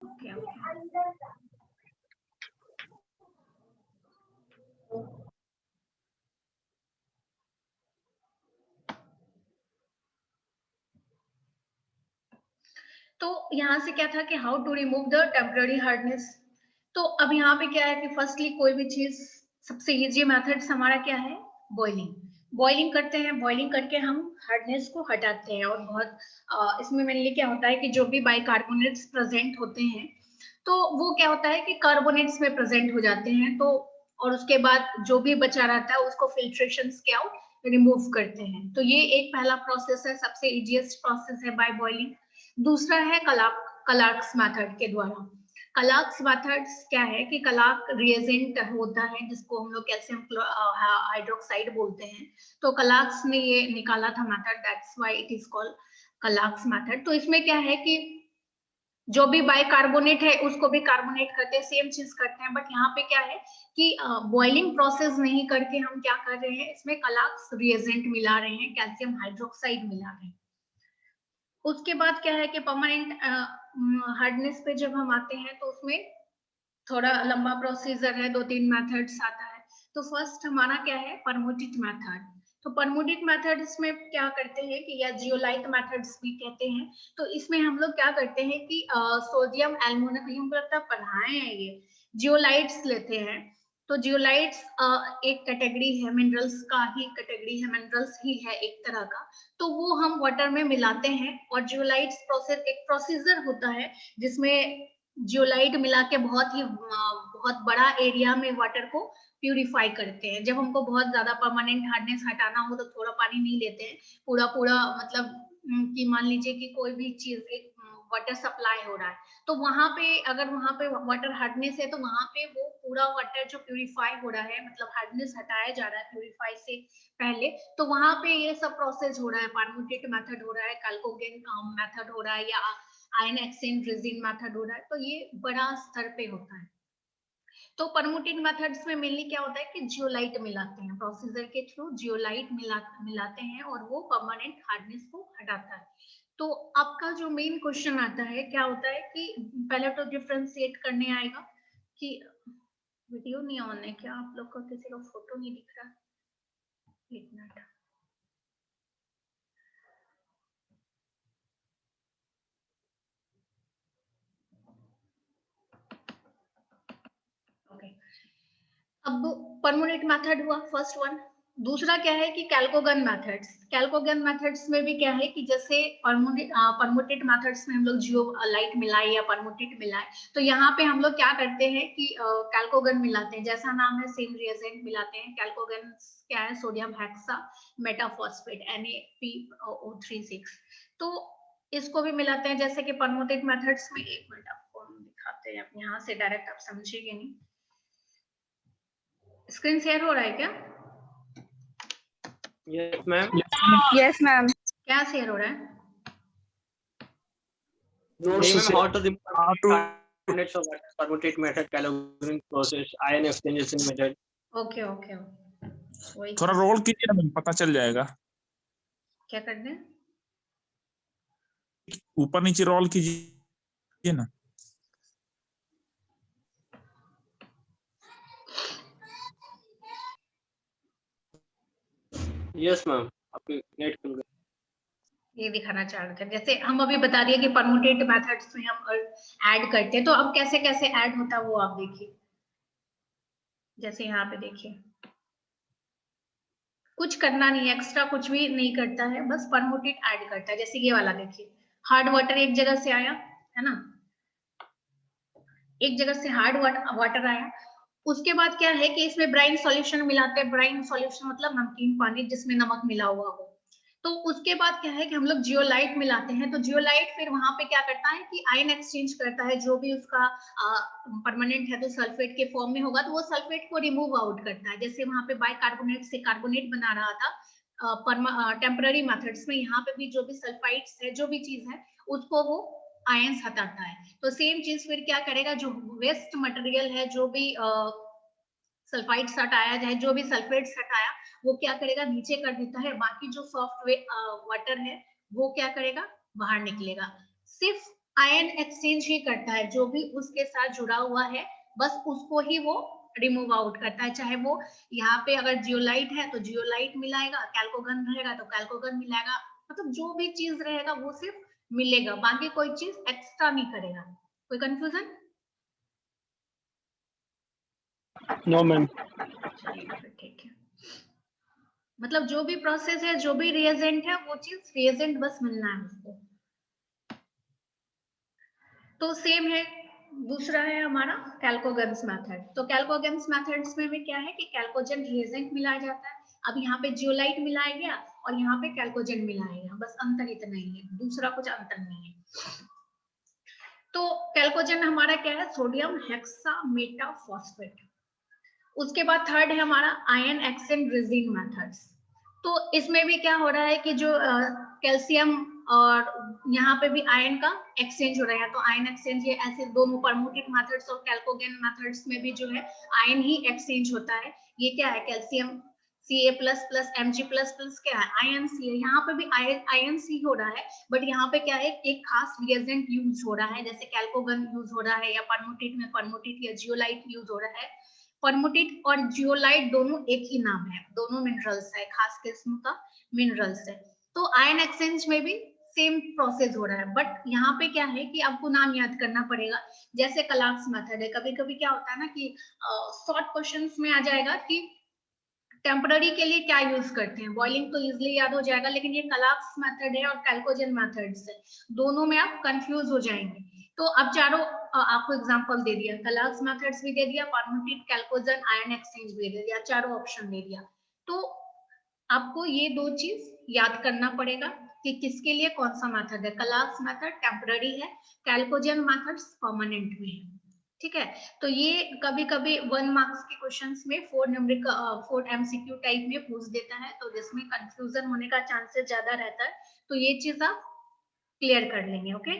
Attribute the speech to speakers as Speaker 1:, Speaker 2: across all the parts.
Speaker 1: Okay okay. तो यहाँ से क्या था कि how to remove the temporary hardness. तो अब यहाँ पे क्या है कि फर्स्टली कोई भी चीज सबसे इजी मेथड्स हमारा क्या है, बॉइलिंग। बॉइलिंग करते हैं, बॉइलिंग करके हम हार्डनेस को हटाते हैं। और बहुत इसमें मेनली क्या होता है कि जो भी बाइकार्बोनेट्स प्रेजेंट होते हैं तो वो क्या होता है कि कार्बोनेट्स में प्रेजेंट हो जाते हैं। तो और उसके बाद जो भी बचा रहता है उसको फिल्ट्रेशन के आउट रिमूव करते हैं। तो ये एक पहला प्रोसेस है, सबसे इजीएस्ट प्रोसेस है बाय बॉइलिंग। दूसरा है कलार्क्स मेथड के द्वारा। कलार्क्स मेथड्स क्या है कि कलार्क रिएजेंट होता है जिसको हम लोग कैल्शियम हाइड्रोक्साइड बोलते हैं। तो कलार्क्स ने ये निकाला था method, that's why it is called Clark's method. तो इसमें क्या है कि जो भी बाइकार्बोनेट है उसको भी कार्बोनेट करते हैं, सेम चीज करते हैं। बट यहाँ पे क्या है कि बॉइलिंग प्रोसेस नहीं करके हम क्या कर रहे हैं, इसमें कलार्क्स रिएजेंट मिला रहे हैं, कैल्शियम हाइड्रोक्साइड मिला रहे हैं। उसके बाद क्या है कि परमानेंट हार्डनेस पे जब हम आते हैं तो उसमें थोड़ा लंबा प्रोसीजर है, 2-3 मेथड्स आता है। तो फर्स्ट हमारा क्या है, परमुटिट मेथड। तो परमुटिट मेथड इसमें क्या करते हैं कि या जियोलाइट मेथड्स भी कहते हैं। तो इसमें हम लोग क्या करते हैं कि सोडियम एल्युमिनियम पर पढ़ाए हैं ये, जियोलाइट्स लेते हैं। तो जियोलाइट्स एक कैटेगरी है, मिनरल्स का ही कैटेगरी है, मिनरल्स ही है एक तरह का। तो वो हम वाटर में मिलाते हैं। और जियोलाइट्स प्रोसेस एक प्रोसीजर होता है जिसमें जियोलाइट मिला के बहुत बड़ा एरिया में वाटर को प्यूरिफाई करते हैं। जब हमको बहुत ज्यादा परमानेंट हार्डनेस हटाना हो तो थोड़ा पानी नहीं लेते हैं, पूरा पूरा मतलब कि मान लीजिए कि कोई भी चीज एक वाटर सप्लाई हो रहा है तो वहां पे अगर वहां पे वाटर हार्डनेस है तो वहां पे वो पूरा वाटर जो प्यूरिफाई हो रहा है, मतलब हार्डनेस हटाया जा रहा है प्यूरिफाई से पहले, तो वहां पे ये सब प्रोसेस हो रहा है। परमुटेट मेथड हो रहा है, कैल्कोगेन मेथड हो रहा है, या आयन एक्सचेंज रेजिन मेथड हो रहा है। तो ये बड़ा स्तर पे होता है। तो परमुटेट मेथड्स में मेनली क्या होता है कि जियोलाइट मिलाते हैं, प्रोसीजर के थ्रू जियोलाइट मिलाते हैं और वो परमानेंट हार्डनेस को हटाता है। तो आपका जो मेन क्वेश्चन आता है क्या होता है कि पहले तो डिफरेंशिएट करने आएगा कि वीडियो नहीं ऑन है क्या, आप लोग का किसी का फोटो नहीं दिख रहा, एक मिनट। ओके, अब परमोनेट मेथड हुआ फर्स्ट वन। दूसरा क्या है कि कैल्कोगन मेथड्स। कैल्कोगन मेथड्स में भी क्या है कि जैसे परमोटेट मेथड्स में हम लोग जियो लाइट मिलाए या परमोटेट मिलाए, तो यहाँ पे हम लोग क्या करते हैं कि कैल्कोगन मिलाते हैं, जैसा नाम है सेम रिएजेंट मिलाते हैं। कैल्कोगन क्या है, सोडियम हेक्सा मेटाफॉस्फेट Na2PO36। तो इसको भी मिलाते हैं जैसे कि परमोटेट मेथड्स में। एक मिनट आपको हम दिखाते हैं, यहाँ से डायरेक्ट आप समझिएगा नहीं। स्क्रीन शेयर हो रहा है क्या?
Speaker 2: Yes ma'am.
Speaker 3: Yes ma'am.
Speaker 1: क्या शेयर हो रहा है?
Speaker 2: How to coordinates of permutate method, Calogan process, ion exchange method.
Speaker 1: Okay okay वही
Speaker 4: थोड़ा रोल कीजिए ना, पता चल जाएगा।
Speaker 1: क्या करना है?
Speaker 4: ऊपर नीचे रोल कीजिए ना।
Speaker 2: यस मैम, आपके नेट खुल गया।
Speaker 1: ये दिखाना चाह रहे थे, जैसे हम अभी बता दिए कि परमुटेट मेथड्स में हम ऐड करते हैं। तो अब कैसे कैसे ऐड होता है वो आप देखिए। जैसे यहाँ पे देखिए, कुछ करना नहीं है, एक्स्ट्रा कुछ भी नहीं करता है, बस परमुटेट ऐड करता है। जैसे ये वाला देखिए, हार्ड वाटर एक जगह से आया है ना, एक जगह से हार्ड वाटर आया। उसके बाद क्या है कि इसमें ब्राइन सॉल्यूशन मिलाते हैं। ब्राइन सॉल्यूशन मतलब नमकीन पानी जिसमें नमक मिला हुआ हो। तो उसके बाद क्या है कि हम लोग जियोलाइट मिलाते हैं। तो जियोलाइट फिर वहां पे क्या करता है कि आयन एक्सचेंज करता है, जो भी उसका परमानेंट है तो सल्फेट के फॉर्म में होगा तो वो सल्फेट को रिमूव आउट करता है। जैसे वहां पे बाइकार्बोनेट से कार्बोनेट बना रहा था टेम्पररी मेथड्स में, यहाँ पे भी जो भी सल्फाइड्स है, जो भी चीज है उसको वो आयंस हटाता है। तो सेम चीज फिर क्या करेगा, जो वेस्ट मटेरियल है, जो भी सल्फाइड्स हटाया जाए, जो भी सल्फेट्स हटाया वो क्या करेगा, नीचे कर देता है। बाकी जो सॉफ्ट वाटर है वो क्या करेगा, बाहर निकलेगा। सिर्फ आयन एक्सचेंज ही करता है, जो भी उसके साथ जुड़ा हुआ है बस उसको ही वो रिमूव आउट करता है। चाहे वो यहाँ पे अगर जियोलाइट है तो जियोलाइट मिलाएगा, कैल्कोगन रहेगा तो कैल्कोगन मिलाएगा, मतलब जो भी चीज रहेगा वो सिर्फ मिलेगा, बाकी कोई चीज एक्स्ट्रा नहीं करेगा। कोई कंफ्यूजन?
Speaker 2: No ma'am.
Speaker 1: ठीक है, मतलब जो भी प्रोसेस है, जो भी रिएजेंट है, वो चीज रिएजेंट बस मिलना है उसको। तो सेम है, दूसरा है हमारा कैल्कोगन्स मेथड। तो कैल्कोगन्स मेथड्स में भी क्या है कि कैल्कोजन रिएजेंट मिलाया जाता है। अब यहाँ पे जियोलाइट मिलाया गया और यहाँ पे कैल्कोजन मिलाया गया, बस अंतर इतना ही है, दूसरा कुछ अंतर नहीं है। तो कैल्कोजन हमारा क्या है, सोडियम हेक्सामेटाफॉस्फेट। उसके बाद थर्ड है हमारा आयन एक्सचेंज रेजिन मेथड्स। तो इसमें भी क्या हो रहा है कि जो कैल्शियम और यहाँ पे भी आयन का एक्सचेंज हो रहा है, तो आयन एक्सचेंज ये ऐसे दोनों परमुटेड मेथड्स और कैल्कोगेन मेथड्स में भी जो है आयन ही एक्सचेंज होता है। ये क्या है, calcium Ca plus plus Mg plus plus क्या है, आयन सी है। यहाँ पे भी आयन सी हो रहा है, बट यहाँ पे क्या है, एक खास रिएजेंट यूज हो रहा है, जैसे कैल्कोगन यूज हो रहा है या परमुटेट में परमुटेट या जियोलाइट यूज हो रहा है। परमुटेट और जियोलाइट दोनों एक ही नाम है, दोनों मिनरल्स है, खास किस्म का मिनरल्स है। तो आयन एक्सचेंज में भी सेम प्रोसेस हो रहा है, बट यहाँ पे क्या है कि आपको नाम याद करना पड़ेगा। जैसे कलाक्स मेथड है, कभी कभी क्या होता है ना कि शॉर्ट क्वेश्चंस में आ जाएगा कि टेम्पररी के लिए क्या यूज करते हैं, बॉइलिंग तो इजिली याद हो जाएगा, लेकिन ये कलाक्स मेथड है और कैल्कोजन मेथड्स है, दोनों में आप कंफ्यूज हो जाएंगे। तो अब चारों आपको एग्जांपल दे दिया, कलाक्स मेथड्स भी दे दिया, परमुटेट, कैल्कोजन, आयन एक्सचेंज भी दे दिया, चारों ऑप्शन दे दिया। तो आपको ये दो चीज याद करना पड़ेगा कि किसके लिए कौन सा मेथड है। कलाक्स मेथड टेम्पररी है, कैल्कोजन मेथड्स परमानेंट में है। ठीक है, तो ये कभी कभी 1 मार्क्स के क्वेश्चंस में 4 MCQ टाइप में पूछ देता है, तो जिसमें कंफ्यूजन होने का चांसेस ज्यादा रहता है, तो ये चीज आप क्लियर कर लेंगे। ओके,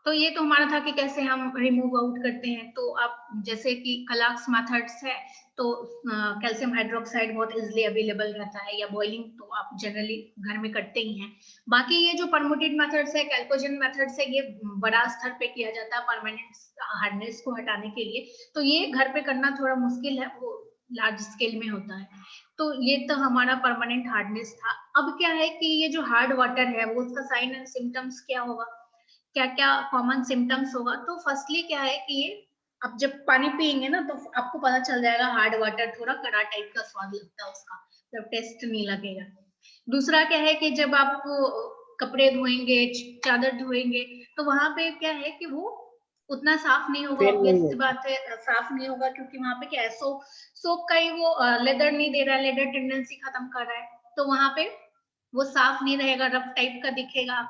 Speaker 1: तो ये तो हमारा था कि कैसे हम रिमूव आउट करते हैं। तो आप जैसे कि कलाक्स मेथड्स है, तो कैल्शियम हाइड्रोक्साइड बहुत इजिली अवेलेबल रहता है, या बॉइलिंग तो आप जनरली घर में करते ही हैं। बाकी ये जो परमुटेड मेथड्स है, कैल्कोजन मेथड्स है, ये बड़ा स्तर पे किया जाता है परमानेंट हार्डनेस को हटाने के लिए, तो ये घर पे करना थोड़ा मुश्किल है, वो लार्ज स्केल में होता है। तो ये तो हमारा परमानेंट हार्डनेस था। अब क्या है कि ये जो हार्ड वाटर है, वो उसका साइन एंड सिम्टम्स क्या होगा, क्या क्या कॉमन सिम्टम्स होगा। तो फर्स्टली क्या है कि ये आप जब पानी पियेंगे ना, तो आपको पता चल जाएगा हार्ड वाटर थोड़ा कड़ा टाइप का स्वाद लगता है उसका, जब टेस्ट नहीं लगेगा। दूसरा क्या है कि जब आप कपड़े धोएंगे, चादर धोएंगे, तो वहां पे क्या है कि वो उतना साफ नहीं होगा, ऑब्वियस सी बात है, साफ नहीं होगा, क्योंकि वहां पे क्या है, सोप का ही वो लेदर नहीं दे रहा है, लेदर टेंडेंसी खत्म कर रहा है, तो वहां पे वो साफ नहीं रहेगा, रफ टाइप का दिखेगा,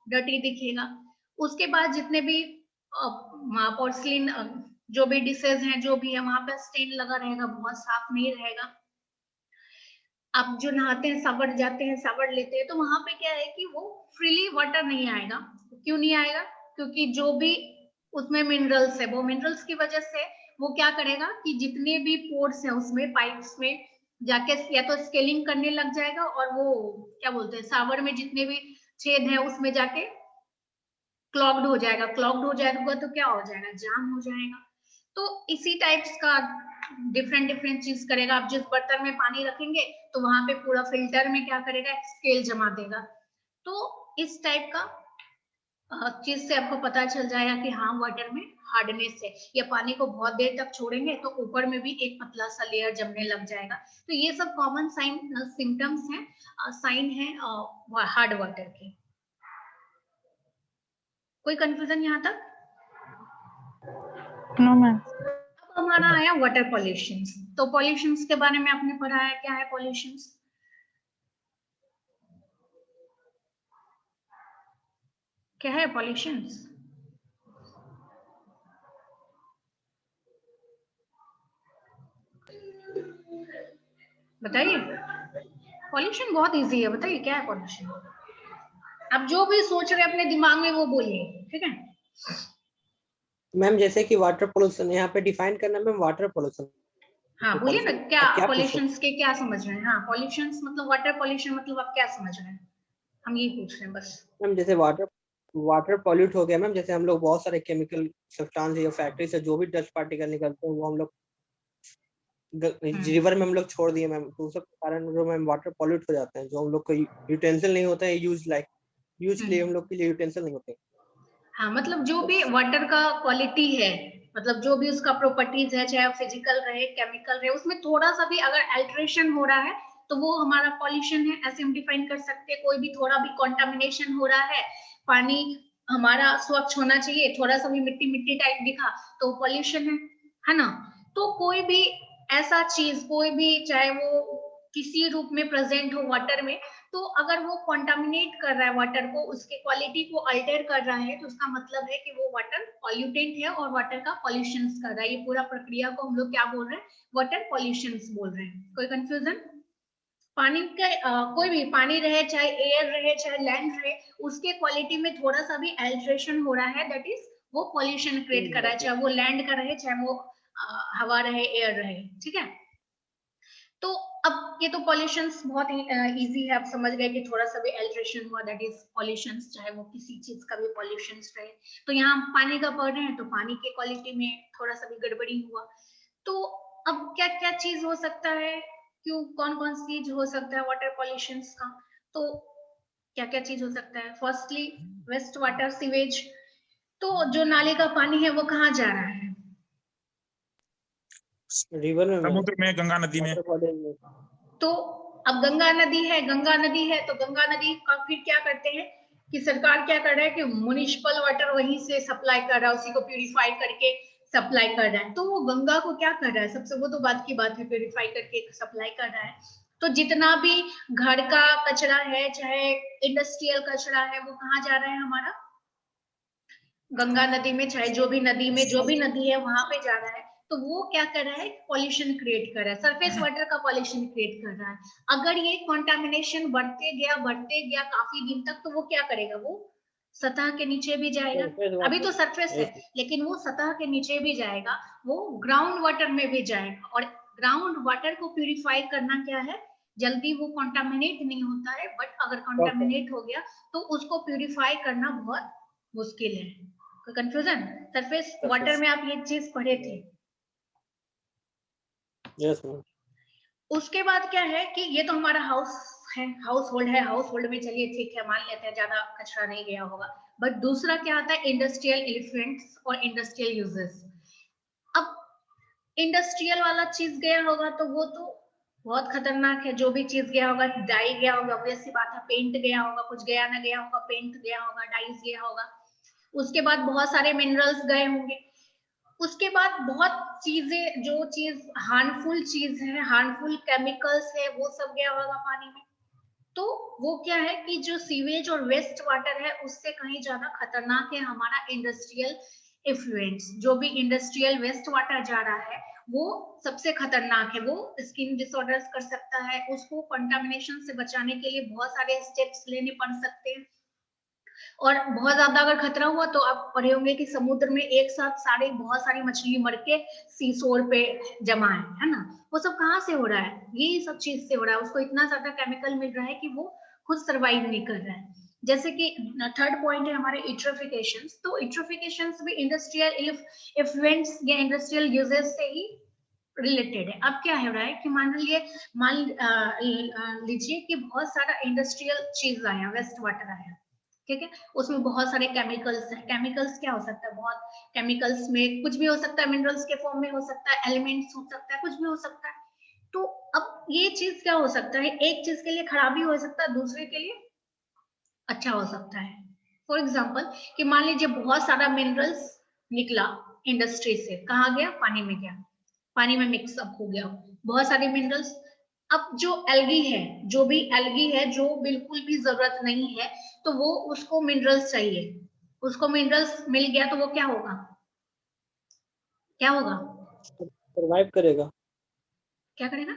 Speaker 1: डर्टी दिखेगा। उसके बाद जितने भी पोर्सलिन जो भी डिशेज हैं, जो भी है, वहां पे स्टेन लगा रहेगा, बहुत साफ नहीं रहेगा। आप जो नहाते हैं, सावर जाते हैं, सावर लेते हैं, तो वहां पे क्या है कि वो फ्रीली वाटर नहीं आएगा। क्यों नहीं आएगा, क्योंकि जो भी उसमें मिनरल्स है, वो मिनरल्स की वजह से वो क्या करेगा कि जितने भी पोर्स हैं उसमें, पाइप्स में जाके या तो स्केलिंग करने लग जाएगा, और वो क्या बोलते हैं, सावर में जितने भी छेद है उसमें जाके क्लॉग्ड हो जाएगा। क्लॉग्ड हो जाएगा तो क्या हो जाएगा, जाम हो जाएगा। तो इसी टाइप्स का डिफरेंट डिफरेंट चीज करेगा। आप जिस बर्तन में पानी रखेंगे, तो वहां पे पूरा फिल्टर में क्या करेगा, स्केल जमा देगा। तो इस टाइप का चीज से आपको पता चल जाएगा कि हाँ, वाटर में हार्डनेस है, या पानी को बहुत देर तक छोड़ेंगे तो ऊपर में भी एक पतला सा लेयर जमने लग जाएगा। तो ये सब कॉमन साइन सिम्टम्स हैं, साइन है हार्ड वाटर के। कोई कंफ्यूजन यहाँ तक?
Speaker 3: No ma'am.
Speaker 1: अब हमारा आया वाटर पॉल्यूशन। तो पॉल्यूशन के बारे में आपने पढ़ा है, क्या है पॉल्यूशन? क्या है पॉल्यूशन? बताइए, पॉल्यूशन बहुत इजी है, बताइए क्या है पॉल्यूशन। आप जो भी सोच रहे हैं अपने दिमाग में वो बोलिए, ठीक है।
Speaker 2: मैम जैसे कि वाटर पोल्यूशन यहाँ पे डिफाइन करना मैम, वाटर पोल्यूशन।
Speaker 1: हाँ बोलिए ना, क्या
Speaker 2: क्या
Speaker 1: पॉल्यूशन के क्या समझ रहे हैं। हाँ, पॉल्यूशन मतलब वाटर पॉल्यूशन, मतलब आप क्या समझ रहे हैं, हम यही पूछ रहे हैं बस।
Speaker 2: मैम जैसे वाटर वाटर पॉल्यूट हो गया मैम, जैसे हम लोग बहुत सारे केमिकल सब्सटेंस या फैक्ट्री से जो भी डस्ट पार्टिकल निकलते हैं वो हम लोग रिवर में हम लोग छोड़ दिए मैम, तो उसके कारण जो मैम वाटर पॉल्यूट हो जाते हैं, जो हम लोग को यूटेंसिल नहीं होता है यूज के लिए हम लोग के लिए यूटेंसिल नहीं होते।
Speaker 1: हाँ, मतलब जो भी वाटर का क्वालिटी है, मतलब जो भी उसका प्रॉपर्टीज है, चाहे फिजिकल रहे केमिकल रहे, उसमें थोड़ा सा भी अगर अल्ट्रेशन हो रहा है तो वो हमारा पॉल्यूशन है, ऐसे हम डिफाइन कर सकते हैं। कोई भी थोड़ा भी कंटामिनेशन हो रहा है, पानी हमारा स्वच्छ होना चाहिए, थोड़ा सा भी मिट्टी मिट्टी टाइप दिखा तो पॉल्यूशन है ना। तो कोई भी ऐसा चीज, कोई भी चाहे वो किसी रूप में प्रेजेंट हो वाटर में, तो अगर वो कंटामिनेट कर रहा है वाटर को, उसके क्वालिटी को अल्टर कर रहा है, तो उसका मतलब है कि वो वाटर पॉल्यूटेंट है और वाटर का पॉल्यूशन कर रहा है। ये पूरा प्रक्रिया को हम लोग क्या बोल रहे हैं, वाटर पॉल्यूशन बोल रहे हैं। कोई कंफ्यूजन? पानी के कोई भी पानी रहे, चाहे एयर रहे, चाहे लैंड रहे, उसके क्वालिटी में थोड़ा सा भी अल्ट्रेशन हो रहा है, दैट इज वो पॉल्यूशन क्रिएट कर रहा है, चाहे वो लैंड का रहे, चाहे वो हवा रहे, एयर रहे। ठीक है, तो अब ये तो पॉल्यूशन बहुत इजी है, आप समझ गए कि थोड़ा सा भी अल्ट्रेशन हुआ दैट इज पॉल्यूशन, चाहे वो किसी चीज का भी पॉल्यूशन रहे। तो यहाँ हम पानी का पढ़ रहे हैं, तो पानी के क्वालिटी में थोड़ा सा भी गड़बड़ी हुआ। तो अब क्या क्या चीज हो सकता है, क्यों कौन कौन सी चीज हो सकता है वाटर पॉल्यूशन का? तो क्या क्या चीज हो सकता है? Firstly waste water, sewage. तो जो नाले का पानी है वो कहाँ जा रहा है?
Speaker 2: रिवर में,
Speaker 4: समुद्र में, गंगा नदी में।
Speaker 1: तो अब गंगा नदी है, गंगा नदी है तो गंगा नदी का फिर क्या करते हैं कि सरकार क्या कर रहा है कि म्युनिसिपल वाटर वहीं से सप्लाई कर रहा है, उसी को प्यूरिफाई करके सप्लाई कर रहा है। तो वो गंगा को क्या कर रहा है, सबसे वो तो बात की बात है, प्यूरिफाई करके सप्लाई कर रहा है। तो जितना भी घर का कचरा है, चाहे इंडस्ट्रियल कचरा है, वो कहाँ जा रहा है हमारा? गंगा नदी में, चाहे जो भी नदी में, जो भी नदी है वहां पे जा रहा है। तो वो क्या कर रहा है, पॉल्यूशन क्रिएट कर रहा है, सरफेस वाटर का पॉल्यूशन क्रिएट कर रहा है। अगर ये कंटामिनेशन बढ़ते गया काफी दिन तक, तो वो क्या करेगा, वो सतह के नीचे भी जाएगा। अभी तो सरफेस है, लेकिन वो सतह के नीचे भी जाएगा, वो ग्राउंड वाटर में भी जाएगा। और ग्राउंड वाटर को प्यूरिफाई करना क्या है, जल्दी वो कंटामिनेट नहीं होता है, बट अगर कंटामिनेट हो गया तो उसको प्यूरिफाई करना बहुत मुश्किल है। कोई कंफ्यूजन? सरफेस वाटर में आप ये चीज पढ़े थे।
Speaker 2: Yes ma'am.
Speaker 1: उसके बाद क्या है कि ये तो हमारा हाउस है, हाउस होल्ड है, हाउस होल्ड में चलिए ठीक है, मान लेते हैं ज्यादा कचरा नहीं गया होगा। बट दूसरा क्या आता है, इंडस्ट्रियल एलिफेंट्स और इंडस्ट्रियल यूजेस। अब इंडस्ट्रियल वाला चीज गया होगा तो वो तो बहुत खतरनाक है। जो भी चीज गया होगा, डाई गया होगा, वैसी बात है, पेंट गया होगा, कुछ गया ना गया होगा, पेंट गया होगा, डाइस गया होगा। उसके बाद बहुत सारे मिनरल्स गए होंगे। उसके बाद बहुत चीजें, जो चीज हार्मफुल चीज है, हार्मफुल केमिकल्स है, वो सब गया होगा पानी में। तो वो क्या है कि जो सीवेज और वेस्ट वाटर है, उससे कहीं ज्यादा खतरनाक है हमारा इंडस्ट्रियल इफ्लुएंस। जो भी इंडस्ट्रियल वेस्ट वाटर जा रहा है वो सबसे खतरनाक है, वो स्किन डिसऑर्डर्स कर सकता है। उसको कंटामिनेशन से बचाने के लिए बहुत सारे स्टेप्स लेने पड़ सकते हैं। और बहुत ज्यादा अगर खतरा हुआ तो आप पढ़े होंगे कि समुद्र में एक साथ बहुत सारी मछली मर के सीशोर पे जमा है ना। वो सब कहाँ से हो रहा है, ये सब चीज से हो रहा है। उसको इतना ज्यादा केमिकल मिल रहा है कि वो खुद सर्वाइव नहीं कर रहा है। जैसे कि थर्ड पॉइंट है हमारे इट्रोफिकेशन। तो इट्रोफिकेशन भी इंडस्ट्रियल इफ्लुएंस या इंडस्ट्रियल यूजेस से ही रिलेटेड है। अब क्या हो रहा है कि मान लीजिए कि बहुत सारा इंडस्ट्रियल चीज आया, वेस्ट वाटर आया, ठीक है, उसमें बहुत सारे केमिकल्स हैं। केमिकल्स क्या हो सकता है, बहुत केमिकल्स में कुछ भी हो सकता है, मिनरल्स के फॉर्म में हो सकता है, एलिमेंट्स हो सकता है, कुछ भी हो सकता है। तो अब ये चीज क्या हो सकता है, एक चीज के लिए खराबी हो सकता है, दूसरे के लिए अच्छा हो सकता है। फॉर एग्जाम्पल कि मान लीजिए बहुत सारा मिनरल्स निकला इंडस्ट्री से, कहाँ गया, पानी में गया, पानी में मिक्स अप हो गया बहुत सारे मिनरल्स। अब जो एल्गी है, जो भी एल्गी है जो बिल्कुल भी जरूरत नहीं है, तो वो उसको मिनरल्स चाहिए, उसको मिनरल्स मिल गया तो वो क्या होगा, क्या होगा,
Speaker 2: सरवाइव करेगा।
Speaker 1: क्या करेगा,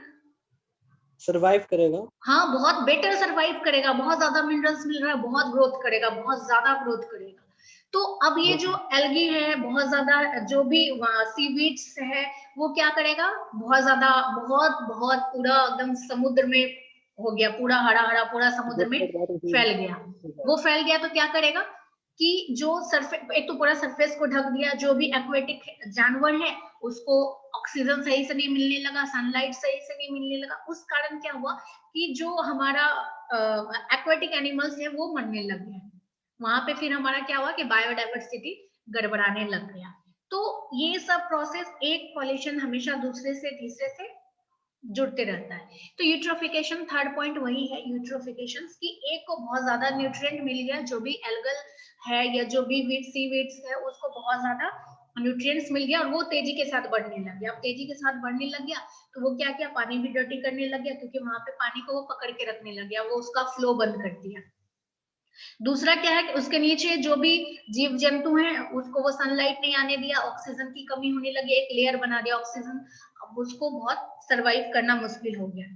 Speaker 2: सरवाइव करेगा।
Speaker 1: हाँ, बहुत बेटर सरवाइव करेगा, बहुत ज्यादा मिनरल्स मिल रहा है, बहुत ग्रोथ करेगा, बहुत ज्यादा ग्रोथ करेगा। तो अब ये जो एल्गी है, बहुत ज्यादा जो भी सीवीड्स है, वो क्या करेगा, बहुत ज्यादा, बहुत बहुत पूरा एकदम समुद्र में हो गया, पूरा हरा हरा पूरा समुद्र में फैल गया। वो फैल गया तो क्या करेगा कि जो सरफेस, एक तो पूरा सरफेस को ढक दिया, जो भी एक्वेटिक जानवर है उसको ऑक्सीजन सही से नहीं मिलने लगा, सनलाइट सही से नहीं मिलने लगा, उस कारण क्या हुआ कि जो हमारा एक्वेटिक एनिमल्स है वो मरने लग गए। वहां पे फिर हमारा क्या हुआ कि बायोडाइवर्सिटी गड़बड़ाने लग गया। तो ये सब प्रोसेस, एक पॉल्यूशन हमेशा दूसरे से तीसरे से जुड़ते रहता है। तो यूट्रोफिकेशन, थर्ड पॉइंट वही है यूट्रोफिकेशन, कि एक को बहुत ज्यादा न्यूट्रिएंट मिल गया, जो भी एल्गल है या जो भी वीट सी वीट्स है उसको बहुत ज्यादा न्यूट्रिएंट्स मिल गया और वो तेजी के साथ बढ़ने लग गया। अब तेजी के साथ बढ़ने लग गया तो वो क्या किया, पानी भी डर्टी करने लग गया, क्योंकि वहां पे पानी को वो पकड़ के रखने लग गया, वो उसका फ्लो बंद कर दिया। दूसरा क्या है कि उसके नीचे जो भी जीव जंतु हैं उसको वो सनलाइट नहीं आने दिया, ऑक्सीजन की कमी होने लगी, एक लेयर बना दिया ऑक्सीजन, अब उसको बहुत सरवाइव करना मुश्किल हो गया।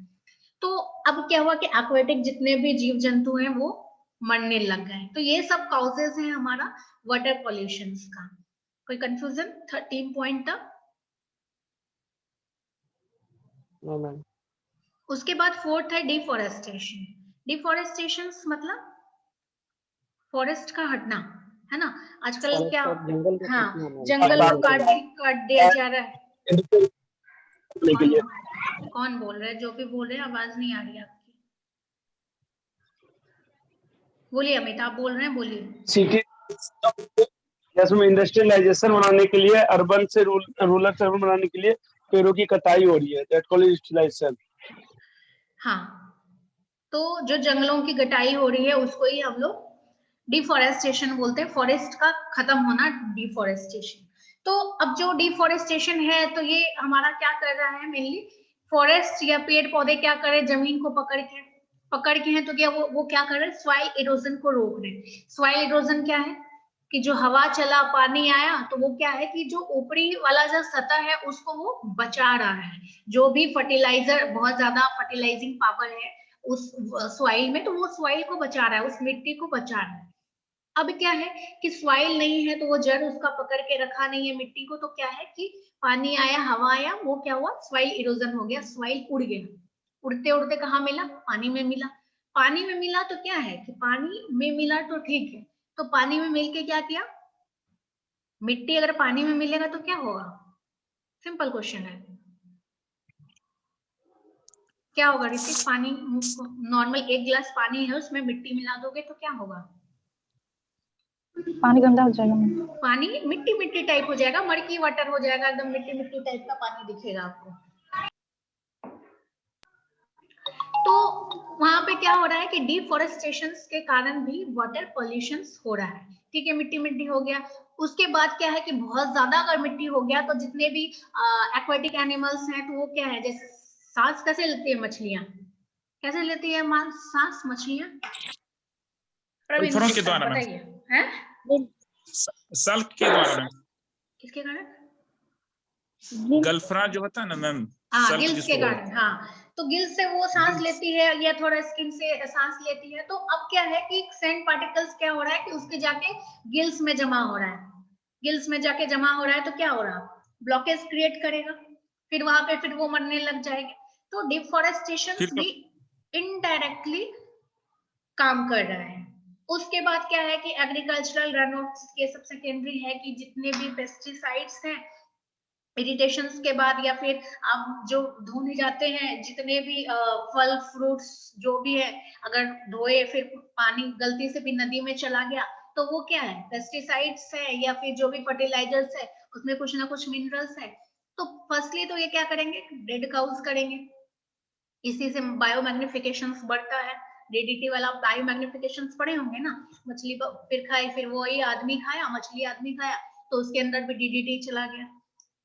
Speaker 1: तो अब क्या हुआ कि एक्वेटिक जितने भी जीव जंतु हैं वो मरने लग गए। तो ये सब कॉजेज हैं हमारा वाटर पॉल्यूशन का। कोई कंफ्यूजन 13 पॉइंट तक?
Speaker 2: No ma'am.
Speaker 1: उसके बाद फोर्थ है डिफॉरेस्टेशन। डिफॉरेस्टेशन मतलब फॉरेस्ट का हटना, है ना। आजकल क्या,
Speaker 2: जंगल को
Speaker 1: हाँ,
Speaker 2: काटना मैम,
Speaker 1: जंगल को काट दिया जा रहा है। कौन बोल रहा है? जो भी बोल रहे हैं, आवाज नहीं आ रही आपकी। बोलिए अमित, आप बोल रहे हैं, बोलिए।
Speaker 3: सिटी जैसे इंडस्ट्रियलाइजेशन बनाने के लिए, अर्बन से रूरल से अर्बन बनाने के लिए पेड़ों की कटाई हो रही है, दैट कॉल्ड इंडस्ट्रियलाइजेशन।
Speaker 1: हाँ, तो जो जंगलों की कटाई हो रही है उसको ही हम लोग डिफॉरेस्टेशन बोलते हैं, फॉरेस्ट का खत्म होना डिफॉरेस्टेशन। तो अब जो डिफॉरेस्टेशन है तो ये हमारा क्या कर रहा है, मेनली फॉरेस्ट या पेड़ पौधे क्या कर रहे हैं, जमीन को पकड़ के हैं, तो क्या वो क्या कर रहे हैं, सॉइल इरोजन को रोक रहे हैं। सॉइल इरोजन क्या है कि जो हवा चला, पानी आया, तो वो क्या है कि जो ऊपरी वाला जो सतह है उसको वो बचा रहा है। जो भी फर्टिलाइजर, बहुत ज्यादा फर्टिलाइजिंग पावर है उस सॉइल में, तो वो सॉइल को बचा रहा है, उस मिट्टी को बचा रहा है। अब क्या है कि सॉइल नहीं है तो वो जड़ उसका पकड़ के रखा नहीं है मिट्टी को, तो क्या है कि पानी आया, हवा आया, वो क्या हुआ, सॉइल इरोजन हो गया, सॉइल उड़ गया। उड़ते उड़ते कहाँ मिला, पानी में मिला। पानी में मिला तो क्या है कि पानी में मिला तो ठीक है, तो पानी में मिलके क्या किया, मिट्टी अगर पानी में मिलेगा तो क्या होगा, सिंपल क्वेश्चन है, क्या होगा ऋतिक? पानी, नॉर्मल एक गिलास पानी है उसमें मिट्टी मिला दोगे तो क्या होगा,
Speaker 5: पानी गंदा हो जाएगा।
Speaker 1: पानी मिट्टी मिट्टी टाइप हो जाएगा, मड़की वाटर हो जाएगा, एकदम मिट्टी मिट्टी टाइप का पानी दिखेगा आपको। तो वहां पे क्या हो रहा है कि डिफॉरेस्टेशन के कारण भी वाटर पॉल्यूशन हो रहा है। ठीक है, मिट्टी मिट्टी हो गया। उसके बाद क्या है कि बहुत ज्यादा अगर मिट्टी हो गया तो जितने भी एक्वेटिक एनिमल्स हैं तो वो क्या है, जैसे सांस कैसे लेती है मछलियां, कैसे लेती है सांस मछलियां? प्रवीण
Speaker 4: गल्फरों के द्वारा मैम,
Speaker 1: बताइए, हैं?
Speaker 4: सल्क के द्वारा मैम,
Speaker 1: किसके कारण?
Speaker 4: गल्फरा जो होता है ना मैम,
Speaker 1: हाँ,
Speaker 4: सल्क
Speaker 1: गिल्स के
Speaker 4: जिसको
Speaker 1: कारण। हाँ, तो गिल्स से वो सांस लेती है या थोड़ा स्किन से सांस लेती है। तो अब क्या है कि सैंड पार्टिकल्स क्या हो रहा है कि उसके जाके गिल्स में जमा हो रहा है, गिल्स में जाके जमा हो रहा है, तो क्या हो रहा है, ब्लॉकेज क्रिएट करेगा, फिर वहां पे फिर वो मरने लग जाएंगे। तो डिफॉरेस्टेशन भी इनडायरेक्टली काम कर रहा है। उसके बाद क्या है कि एग्रीकल्चरल रन ऑफ ये सब सेकेंडरी है, कि जितने भी पेस्टिसाइड्स हैं इरिटेशंस के बाद, या फिर आप जो धोने जाते हैं, जितने भी फल फ्रूट्स जो भी है, अगर धोए फिर पानी गलती से भी नदी में चला गया तो वो क्या है, पेस्टिसाइड्स है, या फिर जो भी फर्टिलाइजर्स है उसमें कुछ ना कुछ मिनरल्स है। तो फर्स्टली तो ये क्या करेंगे, डेड काउज करेंगे, इसी से बायोमैग्निफिकेशन बढ़ता है। डीडीटी वाला बायोमैग्निफिकेशन पढ़े होंगे ना, मछली फिर खाई, फिर वही आदमी खाया, मछली आदमी खाया, तो उसके अंदर भी डीडीटी चला गया।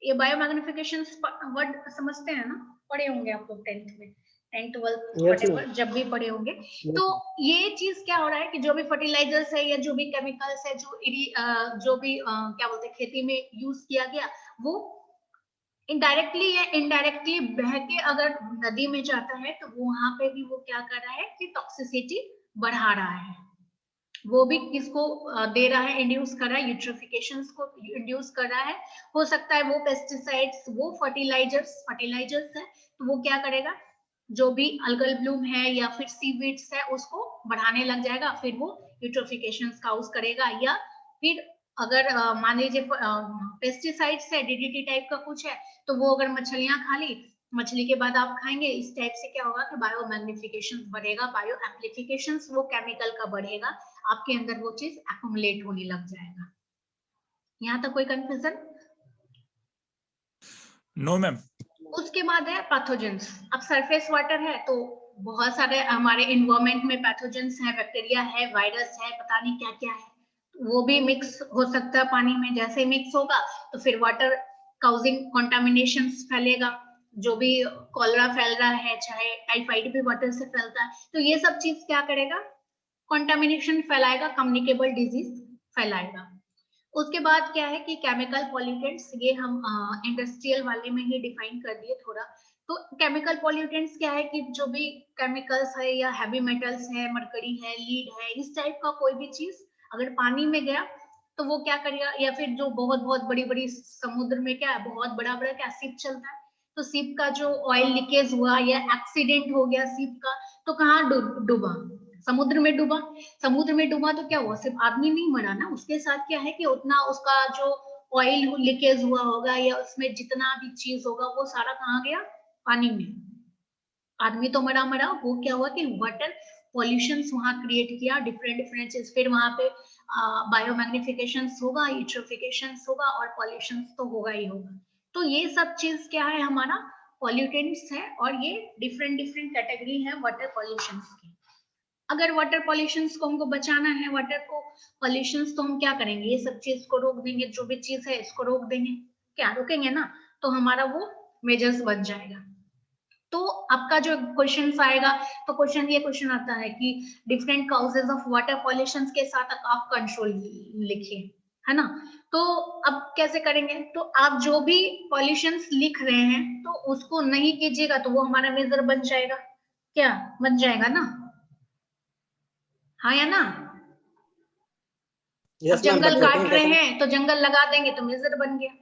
Speaker 1: ये बायोमैग्निफिकेशन वर्ड समझते हैं ना, पढ़े होंगे आप लोग 10th में, 10th 12th व्हाटएवर जब भी पढ़े होंगे। तो ये चीज क्या हो रहा है कि जो भी फर्टिलाइजर्स है या जो भी केमिकल्स है, जो भी क्या बोलते हैं खेती में यूज किया गया, वो इनडायरेक्टली या इनडायरेक्टली बह के अगर नदी में जाता है तो वहां पे भी वो क्या कर रहा है कि टॉक्सिसिटी बढ़ा रहा है। वो भी किसको दे रहा है, इंड्यूस कर रहा है, यूट्रोफिकेशन को इंड्यूस कर रहा है। हो सकता है वो पेस्टिसाइड्स, वो फर्टिलाइजर्स है, तो वो क्या करेगा, जो भी अल्गल ब्लूम है या फिर सीवीड्स है उसको बढ़ाने लग जाएगा, फिर वो यूट्रोफिकेशन काउज करेगा, या फिर अगर मान लीजिए पेस्टिसाइड्स है, डीडीटी टाइप का कुछ है, तो वो अगर मछलियां खा ली, मछली के बाद आप खाएंगे, इस टाइप से क्या होगा कि बायो मैग्निफिकेशन बढ़ेगा, बायो एम्प्लीफिकेशन वो केमिकल का बढ़ेगा, आपके अंदर वो चीज एक्युमुलेट होने लग जाएगा। यहाँ तक कोई कंफ्यूजन?
Speaker 4: No ma'am.
Speaker 1: उसके बाद है पैथोजेंस। अब सरफेस वाटर है तो बहुत सारे हमारे एनवायरमेंट में पैथोजेंस है, बैक्टीरिया है, वायरस है, पता नहीं क्या क्या है, वो भी मिक्स हो सकता है पानी में। जैसे मिक्स होगा तो फिर वाटर काउजिंग कंटामिनेशन फैलेगा, जो भी कॉलरा फैल रहा है, चाहे टाइफाइड भी वाटर से फैलता है, तो ये सब चीज क्या करेगा, कंटामिनेशन फैलाएगा, कम्युनिकेबल डिजीज फैलाएगा। उसके बाद क्या है कि केमिकल पॉल्यूटेंट्स, ये हम इंडस्ट्रियल वाले में ही डिफाइन कर दिए थोड़ा। तो केमिकल पॉल्यूटेंट्स क्या है कि जो भी केमिकल्स है या हैवी मेटल्स है, मरकरी है, लीड है, इस टाइप का कोई भी चीज अगर पानी में गया तो वो क्या करेगा, या फिर जो बहुत बहुत बड़ी बड़ी समुद्र में क्या है, बहुत बड़ा बड़ा क्या शिप चलता है, तो शिप का जो ऑयल लीकेज हुआ या एक्सीडेंट हो गया शिप का, तो कहाँ डूबा, समुद्र में डूबा। समुद्र में डूबा तो क्या हुआ, सिर्फ आदमी नहीं मरा ना, उसके साथ क्या है कि उतना उसका जो ऑयल लीकेज हुआ होगा या उसमें जितना भी चीज होगा वो सारा कहाँ गया, पानी में। आदमी तो मरा मरा, वो क्या हुआ कि वाटर पॉल्यूशन वहां क्रिएट किया, डिफरेंट डिफरेंट चीज, फिर वहां पे बायोमैग्निफिकेशन होगा, यूट्रोफिकेशन होगा, और पॉल्यूशन तो होगा ही होगा। तो ये सब चीज क्या है, हमारा पॉल्यूटेंट्स है, और ये डिफरेंट डिफरेंट कैटेगरी है वाटर पॉल्यूशन की। अगर वाटर पॉल्यूशन को हमको बचाना है, वाटर को पॉल्यूशन, तो हम क्या करेंगे, ये सब चीज को रोक देंगे, जो भी चीज है इसको रोक देंगे, क्या रोकेंगे ना, तो हमारा वो मेजर्स बन जाएगा। तो आपका जो क्वेश्चन आएगा, तो ये क्वेश्चन आता है कि different causes of water pollution के साथ आप कंट्रोल लिखिए, है ना। तो अब कैसे करेंगे, तो आप जो भी पॉल्यूशन लिख रहे हैं तो उसको नहीं कीजिएगा, तो वो हमारा मेजर बन जाएगा, क्या बन जाएगा ना, हाँ या ना। अब
Speaker 2: यस मैम,
Speaker 1: जंगल
Speaker 2: बट
Speaker 1: काट
Speaker 2: होता
Speaker 1: रहे
Speaker 2: है
Speaker 1: हैं तो जंगल लगा देंगे तो मेजर बन गया।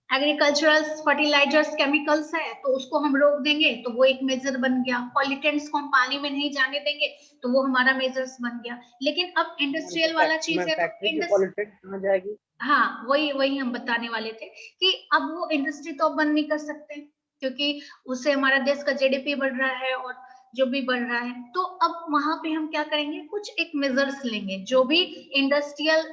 Speaker 1: एग्रीकल्चरल फर्टिलाइजर्स केमिकल्स है तो उसको हम रोक देंगे तो वो एक मेजर बन गया। पॉल्यूटेंट्स को हम पानी में नहीं जाने देंगे तो वो हमारा मेजर्स बन गया। लेकिन अब इंडस्ट्रियल वाला चीज है तो
Speaker 2: फैक्ट्री की पॉल्यूटेंट कहाँ जाएगी?
Speaker 1: हाँ, वही वही हम बताने वाले थे कि अब वो इंडस्ट्री तो बंद नहीं कर सकते, क्योंकि उससे हमारा देश का जीडीपी बढ़ रहा है और जो भी बढ़ रहा है। तो अब वहां पे हम क्या करेंगे, कुछ एक मेजर्स लेंगे, जो भी इंडस्ट्रियल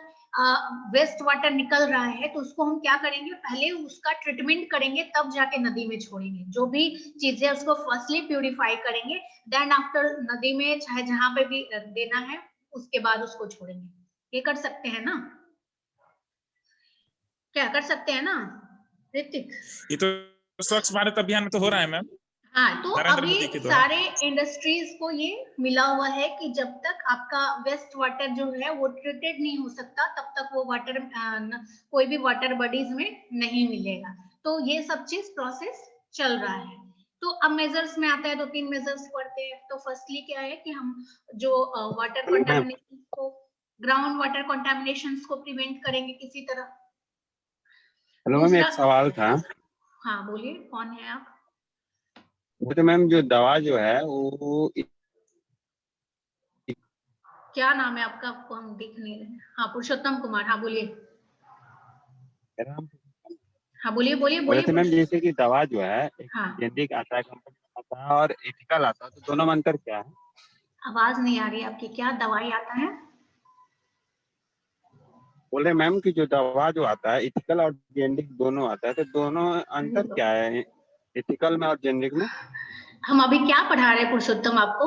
Speaker 1: वेस्ट वाटर निकल रहा है तो उसको हम क्या करेंगे, पहले उसका ट्रीटमेंट करेंगे, तब जाके नदी में छोड़ेंगे। जो भी चीजें उसको फर्स्टली प्यूरिफाई करेंगे, देन आफ्टर नदी में चाहे जहां पे भी देना है उसके बाद उसको छोड़ेंगे। ये कर सकते हैं ना, क्या कर सकते हैं ना ऋतिक?
Speaker 4: ये तो स्वच्छ भारत अभियान में तो हो रहा है मैम,
Speaker 1: हाँ, तो
Speaker 4: नरेंद्र
Speaker 1: अभी
Speaker 4: मोदी के द्वारा।
Speaker 1: सारे इंडस्ट्रीज को ये मिला हुआ है कि जब तक आपका वेस्ट वाटर जो है वो ट्रीटेड नहीं हो सकता, तब तक वो वाटर कोई भी वाटर बॉडीज में नहीं मिलेगा। तो ये सब चीज प्रोसेस चल रहा है। तो अब मेजर्स में आता है, तो 3 मेजर्स पढ़ते हैं। तो फर्स्टली क्या है कि हम जो वाटर कंटामिनेशन को, ग्राउंड वाटर कंटामिनेशन को प्रिवेंट करेंगे किसी तरह।
Speaker 3: हेलो मैम, एक सवाल था।
Speaker 1: हाँ बोलिए, कौन है आप?
Speaker 3: वो तो मैम जो दवा जो है वो
Speaker 1: क्या नाम है आपका? आपको हम देख नहीं रहे। हाँ, पुरुषोत्तम कुमार, हाँ बोलिए। हाँ बोलिए बोलिए
Speaker 3: बोले थे
Speaker 1: बोलिए।
Speaker 3: मैम, जैसे कि दवा जो है
Speaker 1: हाँ,
Speaker 3: जेनेरिक आता है, कंपनी आता है और एथिकल आता है, तो दोनों में अंतर क्या है?
Speaker 1: आवाज नहीं आ रही आपकी, क्या दवाई आता है?
Speaker 3: बोल रहे मैम कि जो दवा जो आता है एथिकल और जेनेरिक दोनों आता है, तो दोनों अंतर क्या है एथिकल में और जेनेरिक में?
Speaker 1: हम अभी क्या पढ़ा रहे हैं पुरुषोत्तम आपको?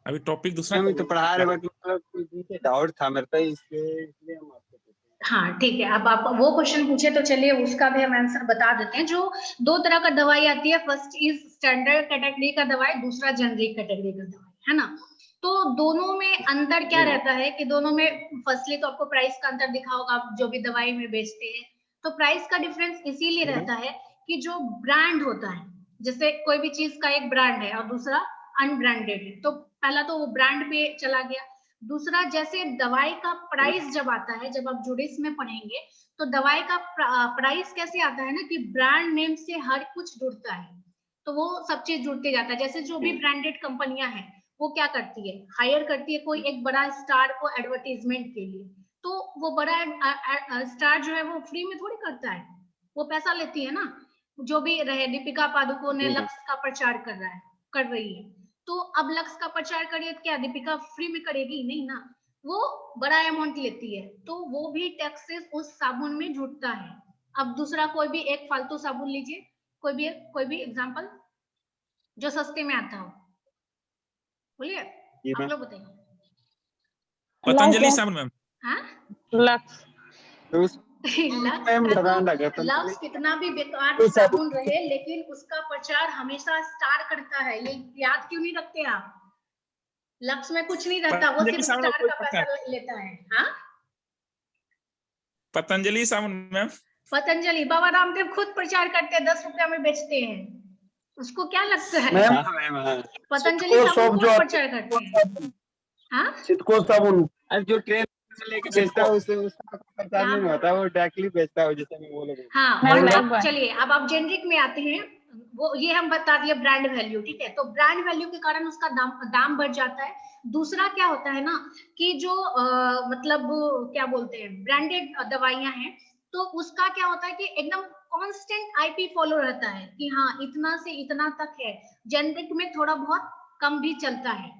Speaker 4: अभी टॉपिक दूसरा
Speaker 3: मैम तो पढ़ा रहे, बट मतलब डाउट था मेरे को, इसलिए हम आपसे पूछे।
Speaker 1: हाँ ठीक है, अब आप वो क्वेश्चन पूछे तो चलिए उसका भी हम आंसर बता देते हैं। जो 2 तरह का दवाई आती है, फर्स्ट इज स्टैंडर्ड कैटेगरी का दवाई, दूसरा जेनरिक कैटेगरी का दवाई, है ना। तो दोनों में अंतर क्या रहता है कि दोनों में फर्स्टली तो आपको प्राइस का अंतर दिखा होगा, आप जो भी दवाई में बेचते हैं। तो प्राइस का डिफरेंस इसीलिए रहता है कि जो ब्रांड होता है, जैसे कोई भी चीज का एक ब्रांड है और दूसरा अनब्रांडेड है, तो पहला तो वो ब्रांड पे चला गया। दूसरा, जैसे दवाई का प्राइस जब आता है, जब आप जुडिस में पढ़ेंगे, तो दवाई का प्राइस कैसे आता है ना कि ब्रांड नेम से हर कुछ जुड़ता है, तो वो सब चीज जुड़ते जाता है। जैसे जो भी ब्रांडेड कंपनियां हैं वो क्या करती है, हायर करती है कोई एक बड़ा स्टार को एडवर्टीजमेंट के लिए, तो वो बड़ा स्टार जो है वो फ्री में थोड़ी करता है, वो पैसा लेती है ना। जो भी रहे, दीपिका पादुकोण ने लक्स का प्रचार कर रही है, तो अब लक्स का प्रचार करिए, क्या दीपिका फ्री में करेगी? नहीं ना, वो बड़ा अमाउंट लेती है, तो वो भी टैक्सेस उस साबुन में जुटता है। अब दूसरा कोई भी एक फालतू साबुन लीजिए, कोई भी एग्जांपल जो सस्ते में आता हो, बोलिए आप लोग बताइए।
Speaker 4: पतंजलि साबुन मैम।
Speaker 1: हाँ
Speaker 5: लक्स
Speaker 1: लक्स कितना भी बेकार साबुन रहे, लेकिन उसका प्रचार हमेशा स्टार करता है, ये याद क्यों नहीं रखते आप? लक्स में कुछ नहीं रहता, वो सिर्फ स्टार का पैसा लेता है। हाँ,
Speaker 4: पतंजलि साबुन मैम।
Speaker 1: पतंजलि बाबा रामदेव खुद प्रचार करते हैं, 10 रुपया में बेचते हैं, उसको क्या लगता है? पतंजलि साबुन खुद प्रचार करते हैं। हाँ,
Speaker 3: चितको साबुन जो ट्रेन लेके बेचता है उससे उसका प्रचार नहीं होता, वो डायरेक्टली बेचता है, जैसे मैं बोल रहा हूँ।
Speaker 1: हाँ, और अब चलिए अब आप जेनरिक में आते हैं, वो ये हम बता दिए ब्रांड वैल्यू, ठीक है, तो ब्रांड वैल्यू के कारण उसका दाम बढ़ जाता है। दूसरा क्या होता है ना कि जो मतलब क्या बोलते हैं, ब्रांडेड दवाइयां हैं, तो उसका क्या होता है कि एकदम कांस्टेंट आईपी फॉलो रहता है कि हाँ इतना से इतना तक है। जेनरिक में थोड़ा बहुत कम भी चलता है,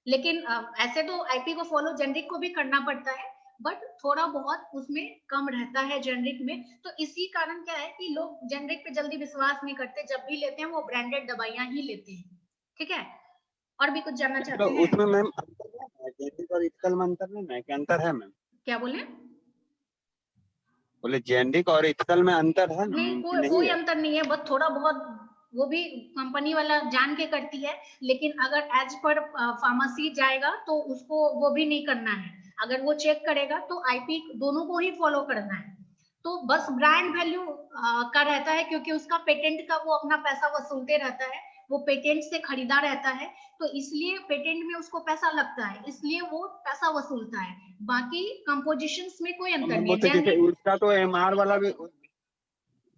Speaker 1: लेकिन ऐसे तो आईपी को फॉलो जेनरिक को भी करना पड़ता है, बट थोड़ा बहुत उसमें कम रहता है जेनरिक में। तो इसी कारण क्या है कि लोग जेनरिक पे जल्दी विश्वास नहीं करते, जब भी लेते हैं वो ब्रांडेड दवाइयां ही लेते हैं, ठीक है। और भी कुछ जानना चाहते हैं?
Speaker 3: उसमें मैम जेनरिक और इथिकल में अंतर नहीं है, क्या अंतर है मैम?
Speaker 1: क्या बोले?
Speaker 3: बोले जेनरिक और इथिकल में अंतर है?
Speaker 1: नहीं, कोई अंतर नहीं है, बस थोड़ा बहुत वो भी कंपनी वाला जान के करती है, लेकिन अगर एज पर फार्मेसी जाएगा तो उसको वो भी नहीं करना है। अगर वो चेक करेगा तो आईपी दोनों को ही फॉलो करना है। तो बस ब्रांड वैल्यू का रहता है, क्योंकि उसका पेटेंट का वो अपना पैसा वसूलते रहता है, वो पेटेंट से खरीदा रहता है, तो इसलिए पेटेंट में उसको पैसा लगता है, इसलिए वो पैसा वसूलता है। बाकी कंपोजिशंस में कोई अंतर नहीं है।
Speaker 3: उसका तो एमआर वाला भी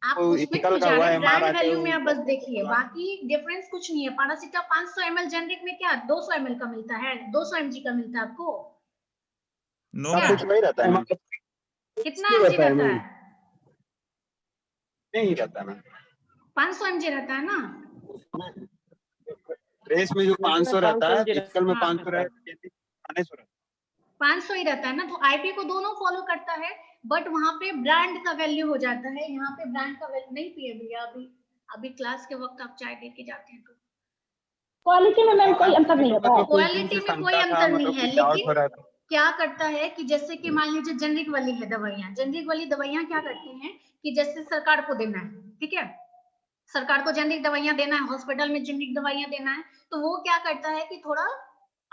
Speaker 1: आप उसमें क्यों जा रहे हैं? ब्रांड वैल्यू में आप बस देखिए, बाकी डिफरेंस कुछ नहीं है। पैरासिटा 500 ml जेनरिक में क्या 200 ml का मिलता है, 200 mg का मिलता है आपको?
Speaker 4: नो
Speaker 3: कुछ नहीं रहता है,
Speaker 1: कितना mg रहता है?
Speaker 3: नहीं रहता है
Speaker 1: 500 mg रहता है ना।
Speaker 3: रेस में जो 500 रहता है, इथिकल में 500 रहता है,
Speaker 1: 500 ही रहता है ना। तो आईपी को दोनों फॉलो करता है, बट वहां पे ब्रांड का वैल्यू हो जाता है, यहाँ पे ब्रांड का वैल्यू नहीं। पिए भैया अभी क्लास के वक्त आप चाय दे के जाते हैं तो
Speaker 5: क्वालिटी में मैम कोई अंतर नहीं होता।
Speaker 1: क्वालिटी में कोई अंतर नहीं है, लेकिन क्या करता है कि जैसे कि मान लीजिए जेनरिक वाली है दवाइयां, जेनरिक वाली दवाइयां क्या करती हैं कि जैसे सरकार को देना है, ठीक है, सरकार को जेनरिक दवाइयां देना है, हॉस्पिटल में जेनरिक दवाइयां देना है, तो वो क्या करता है कि थोड़ा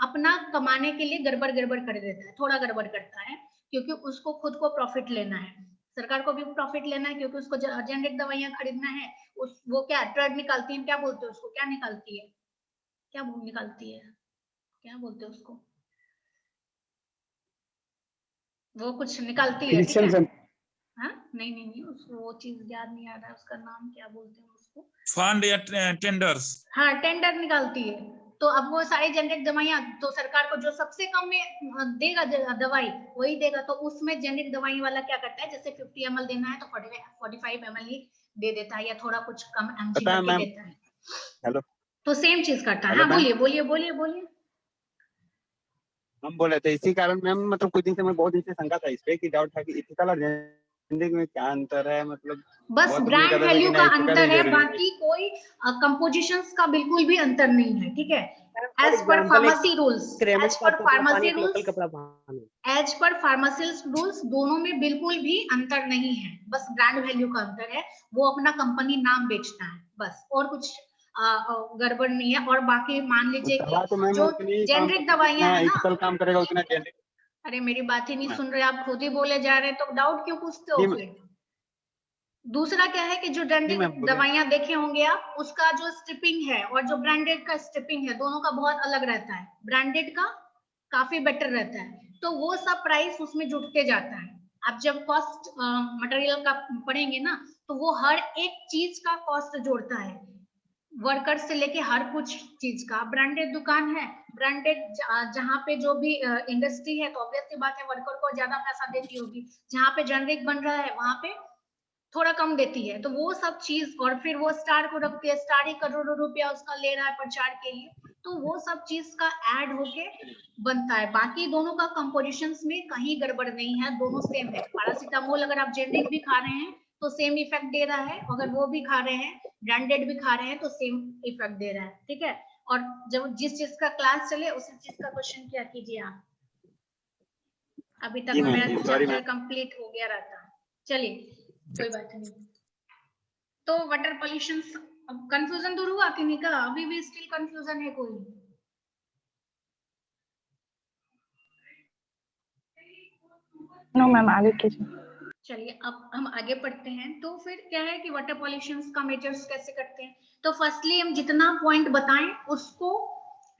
Speaker 1: अपना कमाने के लिए गड़बड़ कर देता है, थोड़ा गड़बड़ करता है, क्योंकि उसको खुद को प्रॉफिट लेना है, सरकार को भी प्रॉफिट लेना है, क्योंकि उसको जेनरिक दवाइयां खरीदना है। वो क्या ड्रग निकालती है, क्या बोलते हैं उसको, क्या निकालती है, क्या निकालती है, क्या बोलते हैं उसको, वो कुछ निकालती है, ठीक है। हाँ, नहीं उसको वो चीज याद नहीं आ रहा है, उसका नाम क्या बोलते हैं उसको,
Speaker 4: फंड या टेंडर्स।
Speaker 1: हाँ, टेंडर निकालती है। तो अब वो सारी जेनरिक दवाइयां तो सरकार को जो सबसे कम में देगा दवाई वही देगा, तो उसमें जेनरिक दवाई वाला क्या करता है, जैसे 50 ml देना है तो 45 ml ही दे देता है, या थोड़ा कुछ कम mg करके देता है।
Speaker 3: हेलो,
Speaker 1: तो सेम चीज करता है। हाँ, बोलिए।
Speaker 3: हम बोल रहे थे इसी कारण मैम, मतलब कुछ दिन से मैं बहुत दिन से शंका था इस पे, कि डाउट था कि इथिकल और जेनरिक में क्या अंतर है, मतलब
Speaker 1: बस ब्रांड वैल्यू का अंतर है, बाकी कोई कंपोजिशंस का बिल्कुल भी अंतर नहीं है, ठीक है। एज पर फार्मेसी रूल्स दोनों में बिल्कुल भी अंतर नहीं है, बस ब्रांड वैल्यू का अंतर है, वो अपना कंपनी नाम बेचता है बस, और कुछ गड़बड़ नहीं है। और बाकी मान लीजिए कि जो जेनरिक दवाइयां है ना,
Speaker 3: काम करेगा उतना जेनरिक।
Speaker 1: अरे मेरी बात ही नहीं सुन रहे आप, खुद ही बोले जा रहे हैं, तो डाउट क्यों पूछते हो फिर? दूसरा क्या है कि जो जेनरिक दवाइयां देखे होंगे आप, उसका जो स्ट्रिपिंग है और जो ब्रांडेड का स्ट्रिपिंग है, दोनों का बहुत अलग रहता है, ब्रांडेड का काफी बेटर रहता है, तो वो सब प्राइस उसमें जुटते जाता है। आप जब कॉस्ट मटेरियल का पढ़ेंगे ना, तो वो हर एक चीज का कॉस्ट जोड़ता है, वर्कर से लेके हर कुछ चीज का। ब्रांडेड दुकान है, ब्रांडेड जहाँ पे जो भी इंडस्ट्री है तो ऑब्वियस सी बात है वर्कर को ज्यादा पैसा देती होगी। जहाँ पे जेनरिक बन रहा है वहां पे थोड़ा कम देती है। तो वो सब चीज, और फिर वो स्टार को रखती है, स्टार ही करोड़ों रुपया उसका ले रहा है प्रचार के लिए, तो वो सब चीज का ऐड होके बनता है। बाकी दोनों का कंपोजिशंस में कहीं गड़बड़ नहीं है, दोनों सेम है। पैरासीटामोल अगर आप जेनरिक भी खा रहे हैं तो सेम इफेक्ट दे रहा है, अगर वो भी खा रहे हैं ब्रांडेड भी खा रहे हैं तो सेम इफेक्ट दे रहा है, ठीक है। और जब जिस चीज का क्लास चले उसी चीज का क्वेश्चन किया कीजिए आप। अभी तक मेरा चैप्टर कंप्लीट हो गया रहता। चलिए कोई बात नहीं। तो वाटर पॉल्यूशन, अब कंफ्यूजन दूर हुआ कि नहीं का? अभी भी स्टिल कंफ्यूजन है कोई?
Speaker 5: नो मैम, आगे कीजिए।
Speaker 1: चलिए अब हम आगे पढ़ते हैं। तो फिर क्या है कि वाटर पॉल्यूशन का मेजर्स कैसे करते हैं। तो फर्स्टली हम जितना पॉइंट बताएं उसको